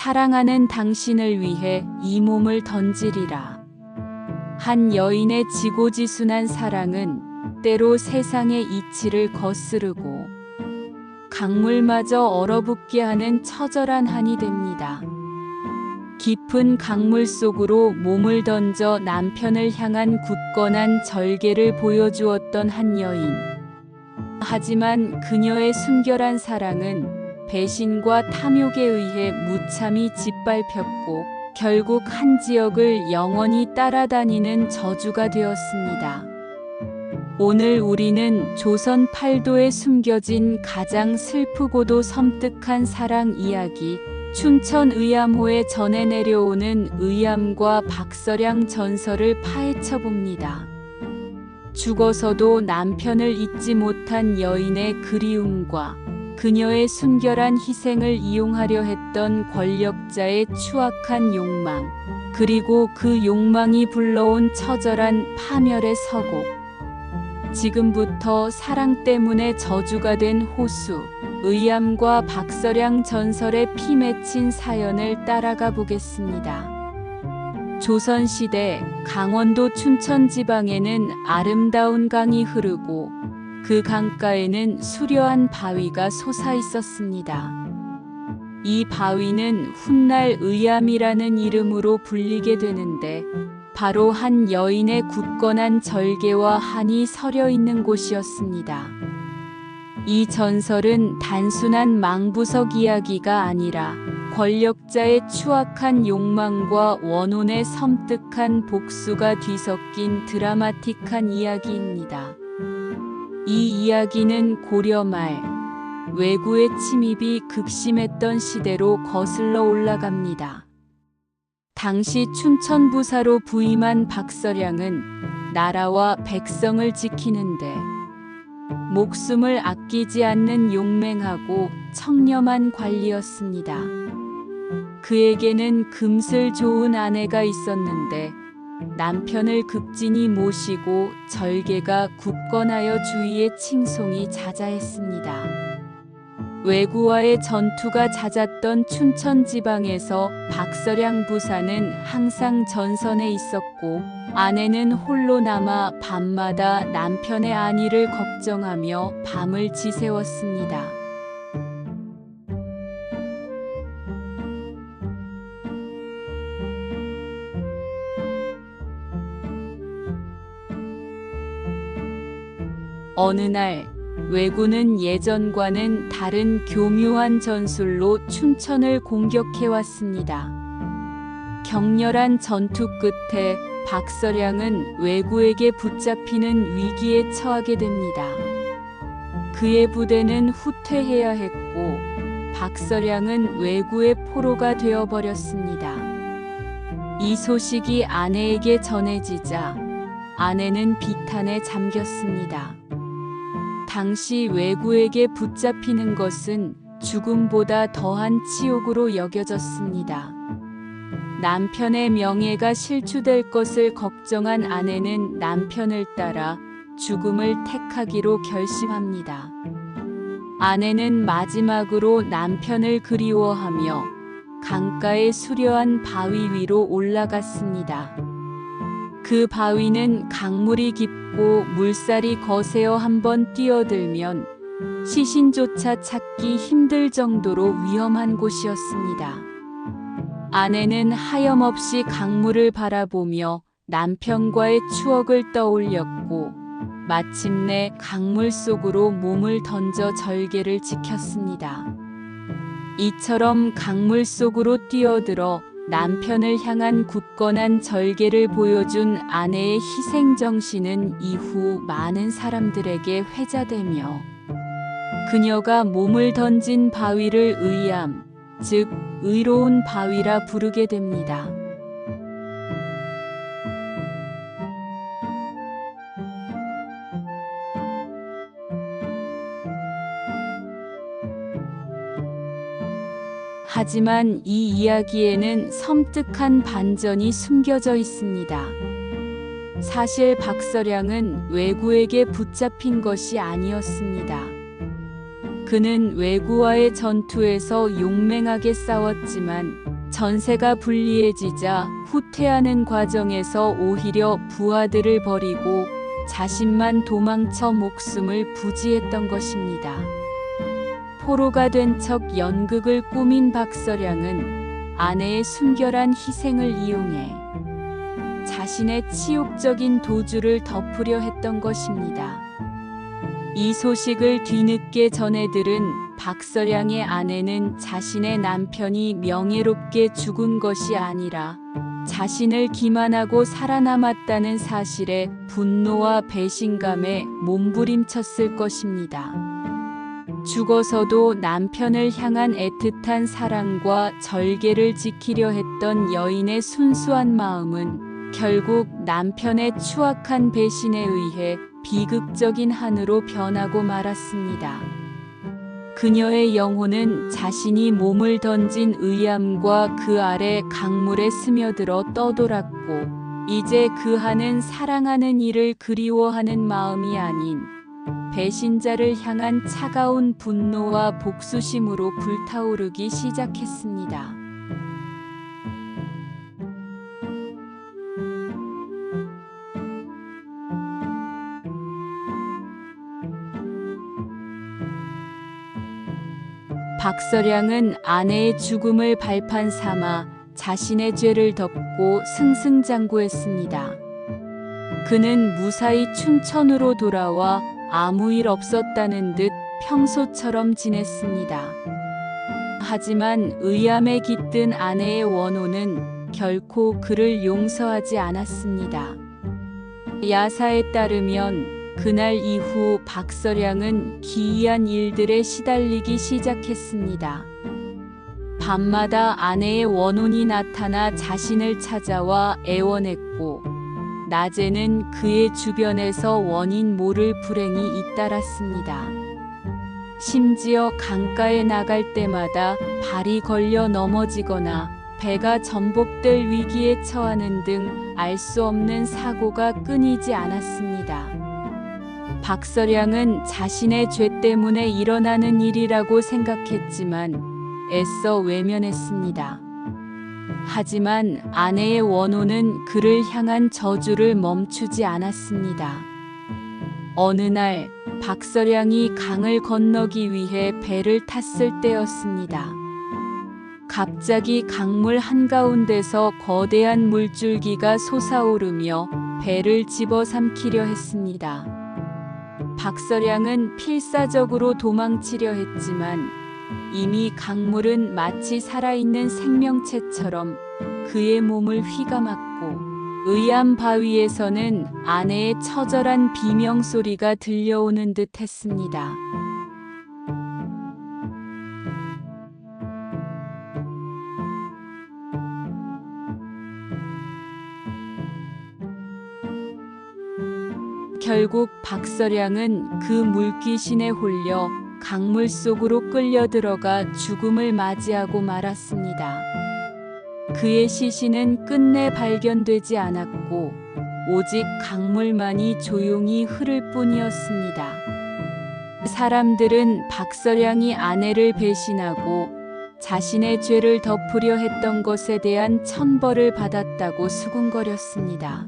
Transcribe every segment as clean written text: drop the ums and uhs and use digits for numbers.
사랑하는 당신을 위해 이 몸을 던지리라. 한 여인의 지고지순한 사랑은 때로 세상의 이치를 거스르고 강물마저 얼어붙게 하는 처절한 한이 됩니다. 깊은 강물 속으로 몸을 던져 남편을 향한 굳건한 절개를 보여주었던 한 여인. 하지만 그녀의 순결한 사랑은 배신과 탐욕에 의해 무참히 짓밟혔고 결국 한 지역을 영원히 따라다니는 저주가 되었습니다. 오늘 우리는 조선 팔도에 숨겨진 가장 슬프고도 섬뜩한 사랑 이야기, 춘천 의암호에 전해 내려오는 의암과 박서량 전설을 파헤쳐 봅니다. 죽어서도 남편을 잊지 못한 여인의 그리움과 그녀의 순결한 희생을 이용하려 했던 권력자의 추악한 욕망, 그리고 그 욕망이 불러온 처절한 파멸의 서곡. 지금부터 사랑 때문에 저주가 된 호수, 의암과 박서량 전설의 피 맺힌 사연을 따라가 보겠습니다. 조선시대 강원도 춘천 지방에는 아름다운 강이 흐르고 그 강가에는 수려한 바위가 솟아 있었습니다. 이 바위는 훗날 의암이라는 이름으로 불리게 되는데 바로 한 여인의 굳건한 절개와 한이 서려 있는 곳이었습니다. 이 전설은 단순한 망부석 이야기가 아니라 권력자의 추악한 욕망과 원혼의 섬뜩한 복수가 뒤섞인 드라마틱한 이야기입니다. 이 이야기는 고려 말 왜구의 침입이 극심했던 시대로 거슬러 올라갑니다. 당시 춘천부사로 부임한 박서량은 나라와 백성을 지키는데 목숨을 아끼지 않는 용맹하고 청렴한 관리였습니다. 그에게는 금슬 좋은 아내가 있었는데 남편을 극진히 모시고 절개가 굳건하여 주위의 칭송이 자자했습니다. 왜구와의 전투가 잦았던 춘천 지방에서 박서량 부사는 항상 전선에 있었고 아내는 홀로 남아 밤마다 남편의 안위를 걱정하며 밤을 지새웠습니다. 어느 날 왜구는 예전과는 다른 교묘한 전술로 춘천을 공격해왔습니다. 격렬한 전투 끝에 박서량은 왜구에게 붙잡히는 위기에 처하게 됩니다. 그의 부대는 후퇴해야 했고 박서량은 왜구의 포로가 되어버렸습니다. 이 소식이 아내에게 전해지자 아내는 비탄에 잠겼습니다. 당시 왜구에게 붙잡히는 것은 죽음보다 더한 치욕으로 여겨졌습니다. 남편의 명예가 실추될 것을 걱정한 아내는 남편을 따라 죽음을 택하기로 결심합니다. 아내는 마지막으로 남편을 그리워하며 강가의 수려한 바위 위로 올라갔습니다. 그 바위는 강물이 깊고 물살이 거세어 한번 뛰어들면 시신조차 찾기 힘들 정도로 위험한 곳이었습니다. 아내는 하염없이 강물을 바라보며 남편과의 추억을 떠올렸고 마침내 강물 속으로 몸을 던져 절개를 지켰습니다. 이처럼 강물 속으로 뛰어들어 남편을 향한 굳건한 절개를 보여준 아내의 희생정신은 이후 많은 사람들에게 회자되며 그녀가 몸을 던진 바위를 의암, 즉 의로운 바위라 부르게 됩니다. 하지만 이 이야기에는 섬뜩한 반전이 숨겨져 있습니다. 사실 박서량은 왜구에게 붙잡힌 것이 아니었습니다. 그는 왜구와의 전투에서 용맹하게 싸웠지만 전세가 불리해지자 후퇴하는 과정에서 오히려 부하들을 버리고 자신만 도망쳐 목숨을 부지했던 것입니다. 포로가 된 척 연극을 꾸민 박서량은 아내의 순결한 희생을 이용해 자신의 치욕적인 도주를 덮으려 했던 것입니다. 이 소식을 뒤늦게 전해 들은 박서량의 아내는 자신의 남편이 명예롭게 죽은 것이 아니라 자신을 기만하고 살아남았다는 사실에 분노와 배신감에 몸부림쳤을 것입니다. 죽어서도 남편을 향한 애틋한 사랑과 절개를 지키려 했던 여인의 순수한 마음은 결국 남편의 추악한 배신에 의해 비극적인 한으로 변하고 말았습니다. 그녀의 영혼은 자신이 몸을 던진 의암과 그 아래 강물에 스며들어 떠돌았고, 이제 그 한은 사랑하는 이를 그리워하는 마음이 아닌 배신자를 향한 차가운 분노와 복수심으로 불타오르기 시작했습니다. 박서량은 아내의 죽음을 발판 삼아 자신의 죄를 덮고 승승장구했습니다. 그는 무사히 춘천으로 돌아와 아무 일 없었다는 듯 평소처럼 지냈습니다. 하지만 의암에 깃든 아내의 원호는 결코 그를 용서하지 않았습니다. 야사에 따르면 그날 이후 박서량은 기이한 일들에 시달리기 시작했습니다. 밤마다 아내의 원혼이 나타나 자신을 찾아와 애원했고, 낮에는 그의 주변에서 원인 모를 불행이 잇따랐습니다. 심지어 강가에 나갈 때마다 발이 걸려 넘어지거나 배가 전복될 위기에 처하는 등 알 수 없는 사고가 끊이지 않았습니다. 박서량은 자신의 죄 때문에 일어나는 일이라고 생각했지만 애써 외면했습니다. 하지만 아내의 원호는 그를 향한 저주를 멈추지 않았습니다. 어느 날 박서량이 강을 건너기 위해 배를 탔을 때였습니다. 갑자기 강물 한가운데서 거대한 물줄기가 솟아오르며 배를 집어삼키려 했습니다. 박서량은 필사적으로 도망치려 했지만 이미 강물은 마치 살아있는 생명체처럼 그의 몸을 휘감았고, 의암 바위에서는 아내의 처절한 비명소리가 들려오는 듯 했습니다. 결국 박서량은 그 물귀신에 홀려 강물 속으로 끌려 들어가 죽음을 맞이하고 말았습니다. 그의 시신은 끝내 발견되지 않았고 오직 강물만이 조용히 흐를 뿐이었습니다. 사람들은 박서량이 아내를 배신하고 자신의 죄를 덮으려 했던 것에 대한 천벌을 받았다고 수군거렸습니다.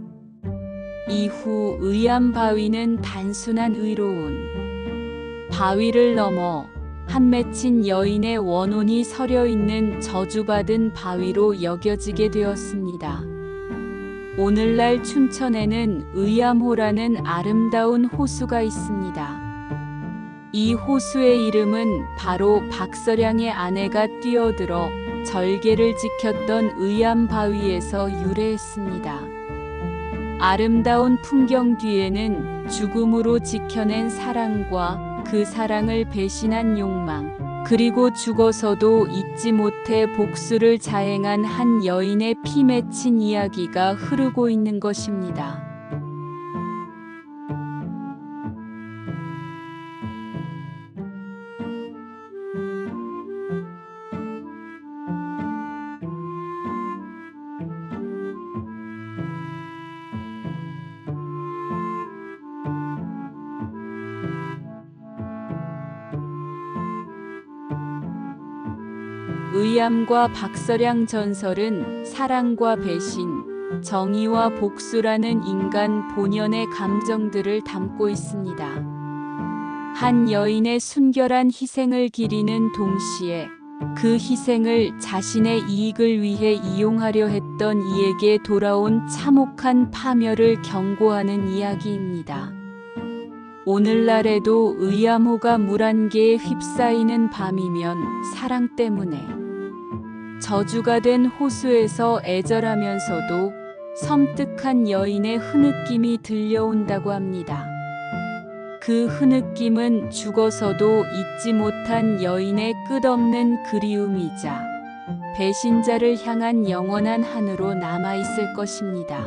이후 의암 바위는 단순한 의로운 바위를 넘어 한 맺힌 여인의 원혼이 서려 있는 저주받은 바위로 여겨지게 되었습니다. 오늘날 춘천에는 의암호라는 아름다운 호수가 있습니다. 이 호수의 이름은 바로 박서량의 아내가 뛰어들어 절개를 지켰던 의암 바위에서 유래했습니다. 아름다운 풍경 뒤에는 죽음으로 지켜낸 사랑과 그 사랑을 배신한 욕망, 그리고 죽어서도 잊지 못해 복수를 자행한 한 여인의 피 맺힌 이야기가 흐르고 있는 것입니다. 의암과 박서량 전설은 사랑과 배신, 정의와 복수라는 인간 본연의 감정들을 담고 있습니다. 한 여인의 순결한 희생을 기리는 동시에 그 희생을 자신의 이익을 위해 이용하려 했던 이에게 돌아온 참혹한 파멸을 경고하는 이야기입니다. 오늘날에도 의암호가 물안개에 휩싸이는 밤이면 사랑 때문에 저주가 된 호수에서 애절하면서도 섬뜩한 여인의 흐느낌이 들려온다고 합니다. 그 흐느낌은 죽어서도 잊지 못한 여인의 끝없는 그리움이자 배신자를 향한 영원한 한으로 남아있을 것입니다.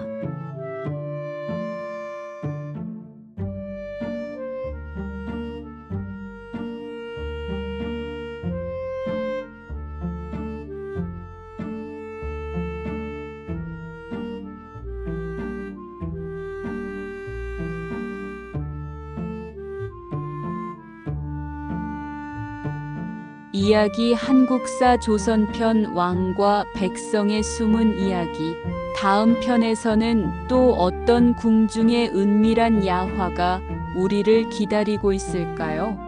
이야기 한국사 조선편 왕과 백성의 숨은 이야기. 다음 편에서는 또 어떤 궁중의 은밀한 야화가 우리를 기다리고 있을까요?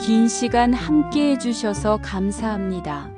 긴 시간 함께 해주셔서 감사합니다.